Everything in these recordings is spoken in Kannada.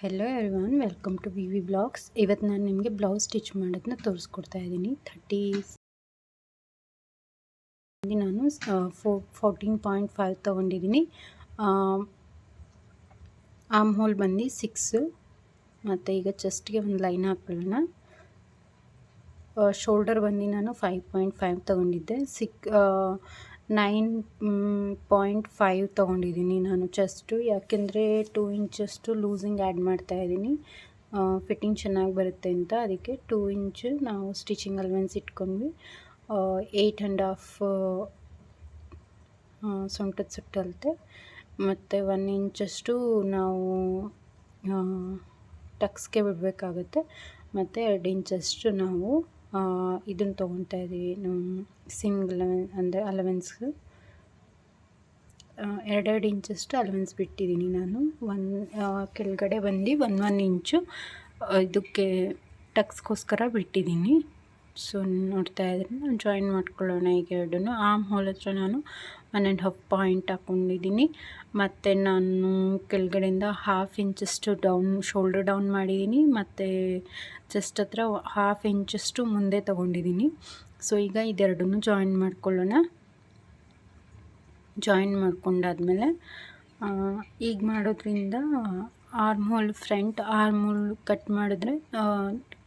Hello everyone, welcome to vlogs. ಇವತ್ತು ನಾನು ನಿಮಗೆ ಬ್ಲೌಸ್ ಸ್ಟಿಚ್ ಮಾಡೋದನ್ನ ತೋರಿಸ್ಕೊಡ್ತಾ ಇದ್ದೀನಿ. 30 ನಾನು 14.5 ತೊಗೊಂಡಿದ್ದೀನಿ. ಆರ್ಮ್ ಹೋಲ್ ಬಂದು 6 ಮತ್ತು ಈಗ ಚೆಸ್ಟ್ಗೆ ಒಂದು ಲೈನ್ ಹಾಕೊಳ್ಳೋಣ. ಶೋಲ್ಡರ್ ಬಂದು ನಾನು 5.5 ತೊಗೊಂಡಿದ್ದೆ. 9.5 ತೊಗೊಂಡಿದ್ದೀನಿ ನಾನು ಚೆಸ್ಟು, ಯಾಕೆಂದರೆ 2 ಇಂಚಷ್ಟು ಲೂಸಿಂಗ್ ಆ್ಯಡ್ ಮಾಡ್ತಾಯಿದ್ದೀನಿ. ಫಿಟ್ಟಿಂಗ್ ಚೆನ್ನಾಗಿ ಬರುತ್ತೆ ಅಂತ, ಅದಕ್ಕೆ 2 ಇಂಚು ನಾವು ಸ್ಟಿಚಿಂಗ್ ಅಲವೆನ್ಸ್ ಇಟ್ಕೊಂಡ್ವಿ. 8.5 ಸೊಂಟದ ಸುತ್ತಳತೆ ಮತ್ತು 1 ಇಂಚಷ್ಟು ನಾವು ಟಕ್ಸ್ಗೆ ಬಿಡಬೇಕಾಗುತ್ತೆ. ಮತ್ತು 2 ಇಂಚಷ್ಟು ನಾವು ಇದನ್ನು ತೊಗೊತಾ ಇದ್ದೀವಿ, ಸಿಂಗ್ ಅಂದರೆ ಅಲವೆನ್ಸ್ಗೆ 2 ಇಂಚಷ್ಟು ಅಲವೆನ್ಸ್ ಬಿಟ್ಟಿದ್ದೀನಿ ನಾನು. ಕೆಳಗಡೆ ಬಂದು 1 ಇಂಚು ಇದಕ್ಕೆ ಟಕ್ಸ್ಗೋಸ್ಕರ ಬಿಟ್ಟಿದ್ದೀನಿ. ಸೊ ನೋಡ್ತಾ ಇದ್ರೆ ನಾನು ಜಾಯಿನ್ ಮಾಡ್ಕೊಳ್ಳೋಣ. ಈಗ ಎರಡೂ ಆರ್ಮ್ ಹೋಲ್ ಹತ್ರ ನಾನು 1.5 ಪಾಯಿಂಟ್ ಹಾಕ್ಕೊಂಡಿದ್ದೀನಿ. ಮತ್ತು ನಾನು ಕೆಳಗಡೆಯಿಂದ 1/2 ಇಂಚಷ್ಟು ಶೋಲ್ಡರ್ ಡೌನ್ ಮಾಡಿದ್ದೀನಿ. ಮತ್ತು ಚೆಸ್ಟ್ ಹತ್ರ 1/2 ಇಂಚಷ್ಟು ಮುಂದೆ ತೊಗೊಂಡಿದ್ದೀನಿ. ಸೊ ಈಗ ಇದೆರಡನ್ನೂ ಜಾಯಿನ್ ಮಾಡ್ಕೊಳ್ಳೋಣ. ಜಾಯಿನ್ ಮಾಡ್ಕೊಂಡಾದ್ಮೇಲೆ ಈಗ ಮಾಡೋದ್ರಿಂದ arm hole front arm hole cut ಮಾಡಿದ್ರೆ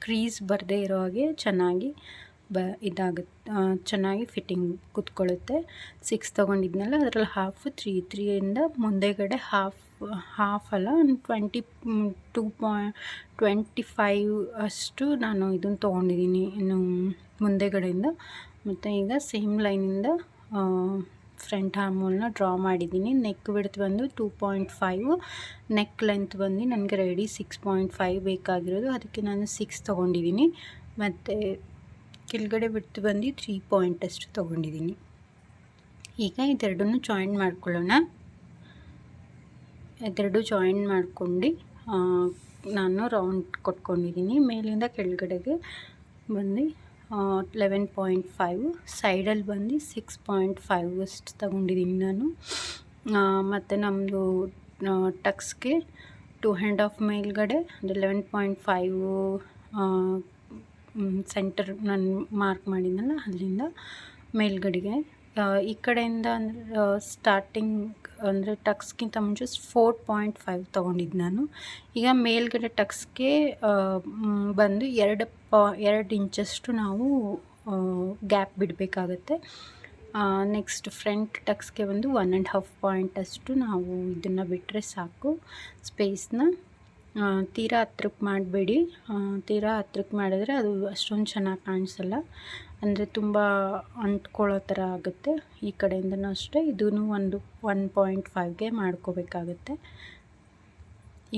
ಕ್ರೀಸ್ ಬರದೇ ಇರೋ ಹಾಗೆ ಚೆನ್ನಾಗಿ ಚೆನ್ನಾಗಿ ಫಿಟ್ಟಿಂಗ್ ಕೂತ್ಕೊಳ್ಳುತ್ತೆ. 6 ತೊಗೊಂಡಿದ್ನಲ್ಲ, ಅದರಲ್ಲಿ 1/2 3ಯಿಂದ ಮುಂದೆಗಡೆ ಹಾಫ್ ಅಲ್ಲ 22.25 ಅಷ್ಟು ನಾನು ಇದನ್ನು ತೊಗೊಂಡಿದ್ದೀನಿ ಇನ್ನು ಮುಂದೆಗಡೆಯಿಂದ. ಮತ್ತು ಈಗ ಸೇಮ್ ಲೈನಿಂದ ಫ್ರಂಟ್ ಆರ್ಮ್ ಹೋಲ್ನ ಡ್ರಾ ಮಾಡಿದ್ದೀನಿ. ನೆಕ್ ವಿಡ್ತ್ ಬಂದು 2.5, ನೆಕ್ ಲೆಂತ್ ಬಂದು ನನಗೆ ರೆಡಿ 6.5 ಬೇಕಾಗಿರೋದು, ಅದಕ್ಕೆ ನಾನು 6 ತೊಗೊಂಡಿದ್ದೀನಿ. ಮತ್ತು ಕೆಳಗಡೆ ವಿಡ್ತ್ ಬಂದು 3 ಪಾಯಿಂಟಷ್ಟು ತೊಗೊಂಡಿದ್ದೀನಿ. ಈಗ ಇದೆರಡನ್ನೂ ಜಾಯಿನ್ ಮಾಡ್ಕೊಳ್ಳೋಣ. ಇದೆರಡು ಜಾಯಿನ್ ಮಾಡ್ಕೊಂಡು ನಾನು ರೌಂಡ್ ಕೊಟ್ಕೊಂಡಿದ್ದೀನಿ. ಮೇಲಿಂದ ಕೆಳಗಡೆಗೆ ಬಂದು 11.5, ಸೈಡಲ್ಲಿ ಬಂದು 6.5 ಅಷ್ಟು ತೊಗೊಂಡಿದ್ದೀನಿ ನಾನು. ಮತ್ತು ನಮ್ಮದು ಟಕ್ಸ್ಗೆ 2.5 ಮೇಲ್ಗಡೆ 11.5 ಸೆಂಟರ್ ನಾನು ಮಾರ್ಕ್ ಮಾಡಿದ್ನಲ್ಲ, ಅಲ್ಲಿಂದ ಮೇಲ್ಗಡೆಗೆ ಈ ಕಡೆಯಿಂದ ಅಂದರೆ ಸ್ಟಾರ್ಟಿಂಗ್ ಅಂದರೆ ಟಕ್ಸ್ಗಿಂತ ಮುಂಚೆ 4.5 ತೊಗೊಂಡಿದ್ದು ನಾನು. ಈಗ ಮೇಲ್ಗಡೆ ಟಕ್ಸ್ಗೆ ಬಂದು 2 ಇಂಚಷ್ಟು ನಾವು ಗ್ಯಾಪ್ ಬಿಡಬೇಕಾಗತ್ತೆ. ನೆಕ್ಸ್ಟ್ ಫ್ರಂಟ್ ಟಕ್ಸ್ಗೆ ಒಂದು 1.5 ಪಾಯಿಂಟಷ್ಟು ನಾವು ಇದನ್ನು ಬಿಟ್ಟರೆ ಸಾಕು ಸ್ಪೇಸ್ನ. ತೀರಾ ಹತ್ರಕ್ಕೆ ಮಾಡಬೇಡಿ. ತೀರಾ ಹತ್ರಕ್ಕೆ ಮಾಡಿದ್ರೆ ಅದು ಅಷ್ಟೊಂದು ಚೆನ್ನಾಗಿ ಕಾಣಿಸಲ್ಲ, ಅಂದರೆ ತುಂಬ ಅಂಟ್ಕೊಳ್ಳೋ ಥರ ಆಗುತ್ತೆ. ಈ ಕಡೆಯಿಂದನೂ ಅಷ್ಟೇ, ಇದೂ 1.5ಗೆ ಮಾಡ್ಕೋಬೇಕಾಗತ್ತೆ.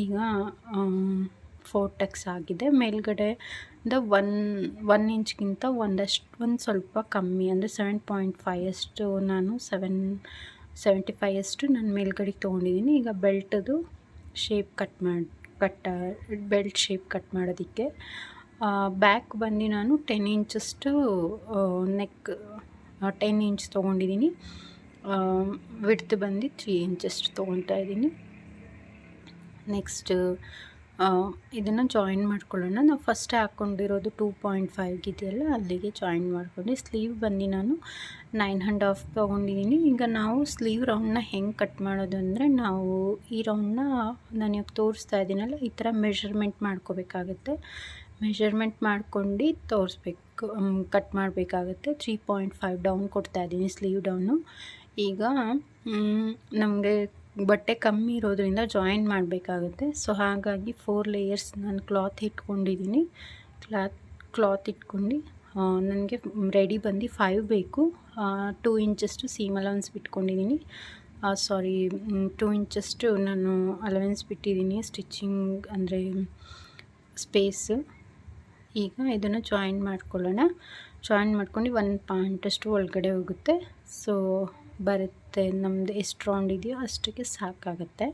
ಈಗ 4 ಟಕ್ಸ್ ಆಗಿದೆ. ಮೇಲ್ಗಡೆಯಿಂದ 1 ಇಂಚ್ಗಿಂತ ಒಂದು ಸ್ವಲ್ಪ ಕಮ್ಮಿ, ಅಂದರೆ 7.5 ಅಷ್ಟು ನಾನು 75 ಅಷ್ಟು ನಾನು ಮೇಲ್ಗಡೆಗೆ ತೊಗೊಂಡಿದ್ದೀನಿ. ಈಗ ಬೆಲ್ಟದು ಶೇಪ್ ಬೆಲ್ಟ್ ಶೇಪ್ ಕಟ್ ಮಾಡೋದಕ್ಕೆ ಬ್ಯಾಕ್ ಬಂದು ನಾನು 10 ಇಂಚಷ್ಟು ನೆಕ್ 10 ಇಂಚ್ ತೊಗೊಂಡಿದ್ದೀನಿ. ವಿಡ್ತ್ ಬಂದು 3 ಇಂಚಷ್ಟು ತೊಗೊತಾ ಇದ್ದೀನಿ. ನೆಕ್ಸ್ಟ್ ಇದನ್ನು ಜಾಯಿನ್ ಮಾಡ್ಕೊಳ್ಳೋಣ. ನಾವು ಫಸ್ಟ್ ಹಾಕ್ಕೊಂಡಿರೋದು 2.5 ಇದೆಯಲ್ಲ, ಅಲ್ಲಿಗೆ ಜಾಯಿನ್ ಮಾಡ್ಕೊಂಡು ಸ್ಲೀವ್ ಬಂದು ನಾನು 9.5 ತೊಗೊಂಡಿದ್ದೀನಿ. ಈಗ ನಾವು ಸ್ಲೀವ್ ರೌಂಡ್ನ ಹೆಂಗೆ ಕಟ್ ಮಾಡೋದು ಅಂದರೆ, ನಾವು ಈ ರೌಂಡ್ನ ನಾನು ಇವಾಗ ತೋರಿಸ್ತಾ ಇದ್ದೀನಲ್ಲ, ಈ ಥರ ಮೆಷರ್ಮೆಂಟ್ ಮಾಡ್ಕೋಬೇಕಾಗತ್ತೆ. ಮೆಷರ್ಮೆಂಟ್ ಮಾಡ್ಕೊಂಡು ಕಟ್ ಮಾಡಬೇಕಾಗತ್ತೆ. 3.5 ಡೌನ್ ಕೊಡ್ತಾ ಇದ್ದೀನಿ, ಸ್ಲೀವ್ ಡೌನು. ಈಗ ನಮಗೆ ಬಟ್ಟೆ ಕಮ್ಮಿ ಇರೋದ್ರಿಂದ ಜಾಯಿನ್ ಮಾಡಬೇಕಾಗುತ್ತೆ. ಸೊ ಹಾಗಾಗಿ 4 ಲೇಯರ್ಸ್ ನಾನು ಕ್ಲಾತ್ ಇಟ್ಕೊಂಡಿದ್ದೀನಿ. ಕ್ಲಾತ್ ಇಟ್ಕೊಂಡು ನನಗೆ ರೆಡಿ ಬಂದು 5 ಬೇಕು. 2 ಇಂಚಷ್ಟು ಸೀಮ್ ಅಲವೆನ್ಸ್ ಬಿಟ್ಕೊಂಡಿದ್ದೀನಿ. 2 ಇಂಚಷ್ಟು ನಾನು ಅಲವೆನ್ಸ್ ಬಿಟ್ಟಿದ್ದೀನಿ ಸ್ಟಿಚಿಂಗ್ ಅಂದರೆ ಸ್ಪೇಸು. ಈಗ ಇದನ್ನು ಜಾಯಿನ್ ಮಾಡ್ಕೊಳ್ಳೋಣ. ಜಾಯಿನ್ ಮಾಡ್ಕೊಂಡು 1 ಪಾಯಿಂಟಷ್ಟು ಒಳಗಡೆ ಹೋಗುತ್ತೆ. ಸೊ ಬರುತ್ತೆ, ನಮ್ಮದು ಎಷ್ಟು ರೌಂಡ್ ಇದೆಯೋ ಅಷ್ಟಕ್ಕೆ ಸಾಕಾಗುತ್ತೆ.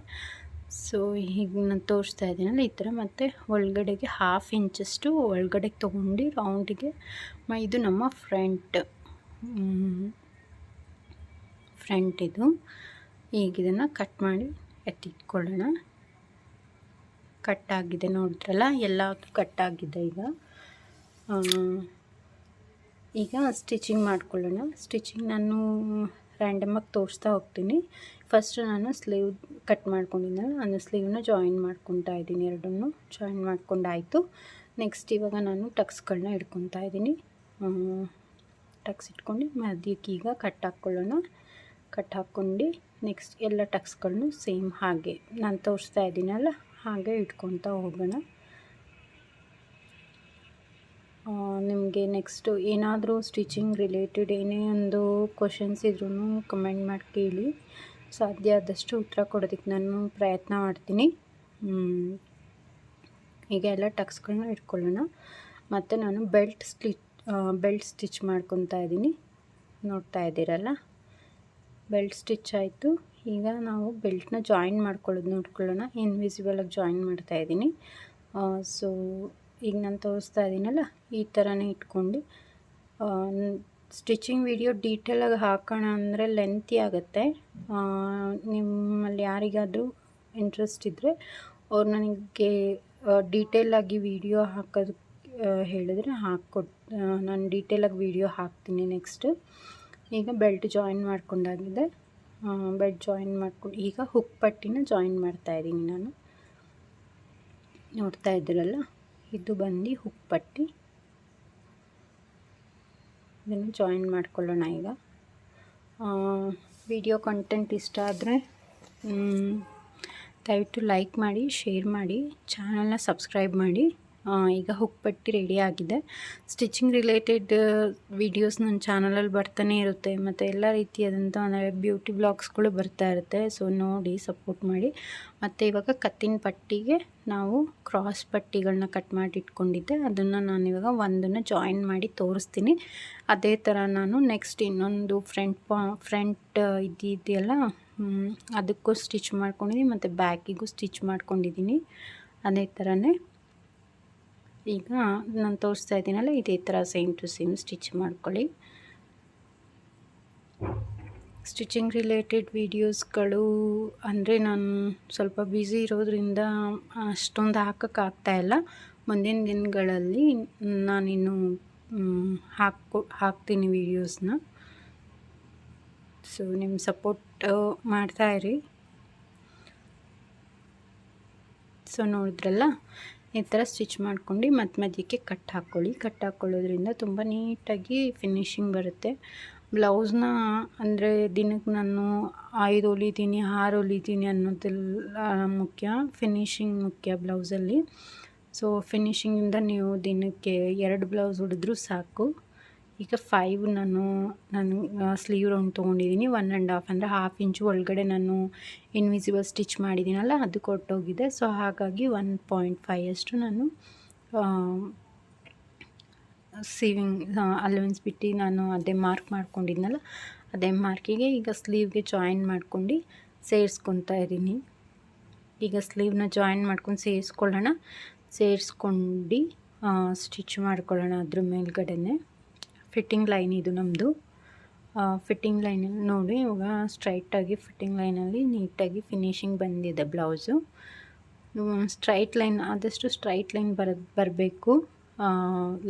ಸೊ ಈಗ ನಾನು ತೋರಿಸ್ತಾ ಇದ್ದೀನಲ್ಲ ಈ ಥರ. ಮತ್ತು ಒಳಗಡೆಗೆ 1/2 ಇಂಚಷ್ಟು ಒಳಗಡೆಗೆ ತೊಗೊಂಡು ರೌಂಡಿಗೆ ಇದು ನಮ್ಮ ಫ್ರಂಟ್ ಇದು. ಈಗ ಇದನ್ನು ಕಟ್ ಮಾಡಿ ಎತ್ತಿಟ್ಕೊಳ್ಳೋಣ. ಕಟ್ಟಾಗಿದೆ, ನೋಡಿದ್ರಲ್ಲ ಎಲ್ಲ ಕಟ್ಟಾಗಿದೆ. ಈಗ ಸ್ಟಿಚಿಂಗ್ ಮಾಡ್ಕೊಳ್ಳೋಣ. ಸ್ಟಿಚಿಂಗ್ ನಾನು ರ್ಯಾಂಡಮಾಗಿ ತೋರಿಸ್ತಾ ಹೋಗ್ತೀನಿ. ಫಸ್ಟ್ ನಾನು ಸ್ಲೀವ್ ಕಟ್ ಮಾಡ್ಕೊಂಡಿದ್ದೆನಲ್ಲ, ನಾನು ಸ್ಲೀವ್ನ ಜಾಯಿನ್ ಮಾಡ್ಕೊತಾ ಇದ್ದೀನಿ. ಎರಡನ್ನೂ ಜಾಯಿನ್ ಮಾಡ್ಕೊಂಡಾಯಿತು. ನೆಕ್ಸ್ಟ್ ಇವಾಗ ನಾನು ಟಕ್ಸ್ಗಳನ್ನ ಇಟ್ಕೊತಾ ಇದ್ದೀನಿ. ಟಕ್ಸ್ ಇಟ್ಕೊಂಡು ಮಧ್ಯಕ್ಕೆ ಈಗ ಕಟ್ ಹಾಕ್ಕೊಳ್ಳೋಣ. ಕಟ್ ಹಾಕ್ಕೊಂಡು ನೆಕ್ಸ್ಟ್ ಎಲ್ಲ ಟಕ್ಸ್ಗಳನ್ನು ಸೇಮ್ ಹಾಗೆ ನಾನು ತೋರಿಸ್ತಾ ಇದ್ದೀನಲ್ಲ ಹಾಗೆ ಇಟ್ಕೊತಾ ಹೋಗೋಣ. ನಿಮಗೆ ನೆಕ್ಸ್ಟು ಏನಾದರೂ ಸ್ಟಿಚಿಂಗ್ ರಿಲೇಟೆಡ್ ಏನೇ ಒಂದು ಕ್ವಶನ್ಸ್ ಇದ್ರೂ ಕಮೆಂಟ್ ಮಾಡಿ ಕೇಳಿ. ಸಾಧ್ಯ ಆದಷ್ಟು ಉತ್ತರ ಕೊಡೋದಕ್ಕೆ ನಾನು ಪ್ರಯತ್ನ ಮಾಡ್ತೀನಿ. ಈಗ ಎಲ್ಲ ಟಕ್ಸ್ಗಳನ್ನ ಇಟ್ಕೊಳ್ಳೋಣ. ಮತ್ತು ನಾನು ಬೆಲ್ಟ್ ಸ್ಟಿಚ್ ಮಾಡ್ಕೊತಾ ಇದ್ದೀನಿ, ನೋಡ್ತಾ ಇದ್ದೀರಲ್ಲ. ಬೆಲ್ಟ್ ಸ್ಟಿಚ್ ಆಯಿತು. ಈಗ ನಾವು ಬೆಲ್ಟ್ನ ಜಾಯಿನ್ ಮಾಡ್ಕೊಳ್ಳೋದು ನೋಡ್ಕೊಳ್ಳೋಣ. ಇನ್ವಿಸಿಬಲಾಗಿ ಜಾಯಿನ್ ಮಾಡ್ತಾಯಿದ್ದೀನಿ. ಸೊ ಈಗ ನಾನು ತೋರಿಸ್ತಾ ಇದ್ದೀನಲ್ಲ ಈ ಥರನೇ ಇಟ್ಕೊಂಡು ಸ್ಟಿಚಿಂಗ್ ವಿಡಿಯೋ ಡೀಟೇಲಾಗಿ ಹಾಕೋಣ ಅಂದರೆ ಲೆಂತಿ ಆಗುತ್ತೆ. ನಿಮ್ಮಲ್ಲಿ ಯಾರಿಗಾದರೂ ಇಂಟ್ರೆಸ್ಟ್ ಇದ್ದರೆ ಅವ್ರು ನನಗೆ ಡೀಟೇಲಾಗಿ ವಿಡಿಯೋ ಹಾಕೋದು ಹೇಳಿದ್ರೆ ನಾನು ಡೀಟೇಲಾಗಿ ವಿಡಿಯೋ ಹಾಕ್ತೀನಿ ನೆಕ್ಸ್ಟು. ಈಗ ಬೆಲ್ಟ್ ಜಾಯಿನ್ ಮಾಡ್ಕೊಂಡಾಗಿದೆ. ಬೆಲ್ಟ್ ಜಾಯಿನ್ ಮಾಡ್ಕೊಂಡು ಈಗ ಹುಕ್ ಪಟ್ಟಿನ ಜಾಯಿನ್ ಮಾಡ್ತಾಯಿದ್ದೀನಿ ನಾನು. ನೋಡ್ತಾ ಇದ್ದೀರಲ್ಲ, ಇದು ಬಂದು ಹುಕ್ ಪಟ್ಟಿ. ಇದನ್ನು ಜಾಯಿನ್ ಮಾಡ್ಕೊಳ್ಳೋಣ. ಈಗ ವಿಡಿಯೋ ಕಂಟೆಂಟ್ ಇಷ್ಟ ಆದರೆ ದಯವಿಟ್ಟು ಲೈಕ್ ಮಾಡಿ, ಶೇರ್ ಮಾಡಿ, ಚಾನಲ್ನ ಸಬ್ಸ್ಕ್ರೈಬ್ ಮಾಡಿ. ಈಗ ಹುಕ್ ಪಟ್ಟಿ ರೆಡಿ ಆಗಿದೆ. ಸ್ಟಿಚಿಂಗ್ ರಿಲೇಟೆಡ್ ವೀಡಿಯೋಸ್ ನನ್ನ ಚಾನಲಲ್ಲಿ ಬರ್ತಾನೆ ಇರುತ್ತೆ. ಮತ್ತು ಎಲ್ಲ ರೀತಿಯಾದಂಥ ಅಂದರೆ ಬ್ಯೂಟಿ ಬ್ಲಾಗ್ಸ್ಗಳು ಬರ್ತಾ ಇರುತ್ತೆ. ಸೊ ನೋಡಿ ಸಪೋರ್ಟ್ ಮಾಡಿ. ಮತ್ತು ಇವಾಗ ಕತ್ತಿನ ಪಟ್ಟಿಗೆ ನಾವು ಕ್ರಾಸ್ ಪಟ್ಟಿಗಳನ್ನ ಕಟ್ ಮಾಡಿ ಇಟ್ಕೊಂಡಿದ್ದೆ, ಅದನ್ನು ನಾನಿವಾಗ ಒಂದನ್ನು ಜಾಯಿನ್ ಮಾಡಿ ತೋರಿಸ್ತೀನಿ. ಅದೇ ಥರ ನಾನು ನೆಕ್ಸ್ಟ್ ಇನ್ನೊಂದು ಫ್ರಂಟ್ ಇದೆಯಲ್ಲ ಅದಕ್ಕೂ ಸ್ಟಿಚ್ ಮಾಡ್ಕೊಂಡಿದ್ದೀನಿ ಮತ್ತು ಬ್ಯಾಕಿಗೂ ಸ್ಟಿಚ್ ಮಾಡ್ಕೊಂಡಿದ್ದೀನಿ. ಅದೇ ಥರನೇ ಈಗ ನಾನು ತೋರಿಸ್ತಾ ಇದ್ದೀನಲ್ಲ ಇದೇ ಥರ ಸೇಮ್ ಟು ಸೇಮ್ ಸ್ಟಿಚ್ ಮಾಡ್ಕೊಳ್ಳಿ. ಸ್ಟಿಚಿಂಗ್ ರಿಲೇಟೆಡ್ ವೀಡಿಯೋಸ್ಗಳು ಅಂದರೆ ನಾನು ಸ್ವಲ್ಪ ಬ್ಯುಸಿ ಇರೋದ್ರಿಂದ ಅಷ್ಟೊಂದು ಹಾಕೋಕ್ಕಾಗ್ತಾಯಿಲ್ಲ. ಮುಂದಿನ ದಿನಗಳಲ್ಲಿ ನಾನಿನ್ನು ಹಾಕ್ತೀನಿ ವೀಡಿಯೋಸ್ನ. ಸೊ ನಿಮ್ಮ ಸಪೋರ್ಟ್ ಮಾಡ್ತಾಯಿರಿ. ಸೊ ನೋಡಿದ್ರಲ್ಲ, ಈ ಥರ ಸ್ಟಿಚ್ ಮಾಡ್ಕೊಂಡು ಮಧ್ಯಕ್ಕೆ ಕಟ್ ಹಾಕ್ಕೊಳ್ಳಿ. ಕಟ್ ಹಾಕ್ಕೊಳ್ಳೋದ್ರಿಂದ ತುಂಬ ನೀಟಾಗಿ ಫಿನಿಶಿಂಗ್ ಬರುತ್ತೆ. ಬ್ಲೌಸ್ನ ಅಂದರೆ ದಿನಕ್ಕೆ ನಾನು 5 ಹೊಲಿತೀನಿ 6 ಹೊಲಿತೀನಿ ಅನ್ನೋದೆಲ್ಲ ಮುಖ್ಯ, ಫಿನಿಶಿಂಗ್ ಮುಖ್ಯ ಬ್ಲೌಸಲ್ಲಿ. ಸೊ ಫಿನಿಶಿಂಗಿಂದ ನೀವು ದಿನಕ್ಕೆ 2 ಬ್ಲೌಸ್ ಹೊಲಿದ್ರೂ ಸಾಕು. ಈಗ 5 ನಾನು ಸ್ಲೀವ್ ರೌಂಡ್ ತೊಗೊಂಡಿದ್ದೀನಿ. 1.5 ಅಂದರೆ 1/2 ಇಂಚು ಒಳಗಡೆ ನಾನು ಇನ್ವಿಸಿಬಲ್ ಸ್ಟಿಚ್ ಮಾಡಿದ್ದೀನಲ್ಲ ಅದು ಕೊಟ್ಟೋಗಿದೆ. ಸೊ ಹಾಗಾಗಿ 1.5 ಅಷ್ಟು ನಾನು ಸೀವಿಂಗ್ ಅಲವೆನ್ಸ್ ಬಿಟ್ಟು ನಾನು ಅದೇ ಮಾರ್ಕ್ ಮಾಡ್ಕೊಂಡಿದ್ನಲ್ಲ ಅದೇ ಮಾರ್ಕಿಗೆ ಈಗ ಸ್ಲೀವ್ಗೆ ಜಾಯಿನ್ ಮಾಡ್ಕೊಂಡು ಸೇರಿಸ್ಕೊತಾ ಇದ್ದೀನಿ. ಈಗ ಸ್ಲೀವ್ನ ಜಾಯಿನ್ ಮಾಡ್ಕೊಂಡು ಸೇರಿಸ್ಕೊಂಡು ಸ್ಟಿಚ್ ಮಾಡ್ಕೊಳ್ಳೋಣ. ಅದ್ರ ಮೇಲ್ಗಡೆನೆ ಫಿಟ್ಟಿಂಗ್ ಲೈನ್ ಇದು ನಮ್ಮದು. ಫಿಟ್ಟಿಂಗ್ ಲೈನಲ್ಲಿ ನೋಡಿ ಇವಾಗ ಸ್ಟ್ರೈಟಾಗಿ ಫಿಟ್ಟಿಂಗ್ ಲೈನಲ್ಲಿ ನೀಟಾಗಿ ಫಿನಿಶಿಂಗ್ ಬಂದಿದೆ ಬ್ಲೌಸು. ಸ್ಟ್ರೈಟ್ ಲೈನ್ ಆದಷ್ಟು ಸ್ಟ್ರೈಟ್ ಲೈನ್ ಬರಬೇಕು.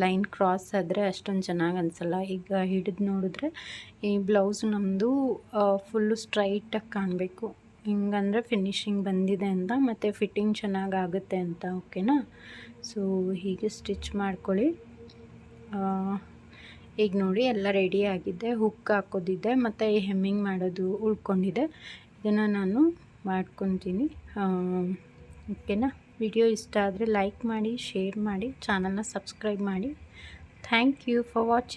ಲೈನ್ ಕ್ರಾಸ್ ಆದರೆ ಅಷ್ಟೊಂದು ಚೆನ್ನಾಗಿ ಅನಿಸಲ್ಲ. ಈಗ ಹಿಡಿದು ನೋಡಿದ್ರೆ ಈ ಬ್ಲೌಸು ನಮ್ಮದು ಫುಲ್ಲು ಸ್ಟ್ರೈಟಾಗಿ ಕಾಣಬೇಕು. ಹಿಂಗಂದರೆ ಫಿನಿಶಿಂಗ್ ಬಂದಿದೆ ಅಂತ ಮತ್ತು ಫಿಟ್ಟಿಂಗ್ ಚೆನ್ನಾಗಾಗುತ್ತೆ ಅಂತ. ಓಕೆನಾ? ಸೊ ಹೀಗೆ ಸ್ಟಿಚ್ ಮಾಡ್ಕೊಳ್ಳಿ. ಈಗ ನೋಡಿ ಎಲ್ಲ ರೆಡಿ ಆಗಿದೆ. ಹುಕ್ ಹಾಕೋದಿದೆ ಮತ್ತು ಹೆಮ್ಮಿಂಗ್ ಮಾಡೋದು ಉಳ್ಕೊಂಡಿದೆ. ಇದನ್ನು ನಾನು ಮಾಡ್ಕೊತೀನಿ. ಓಕೆನಾ? ವಿಡಿಯೋ ಇಷ್ಟ ಆದರೆ ಲೈಕ್ ಮಾಡಿ, ಶೇರ್ ಮಾಡಿ, ಚಾನಲ್ನ ಸಬ್ಸ್ಕ್ರೈಬ್ ಮಾಡಿ. Thank you for watching.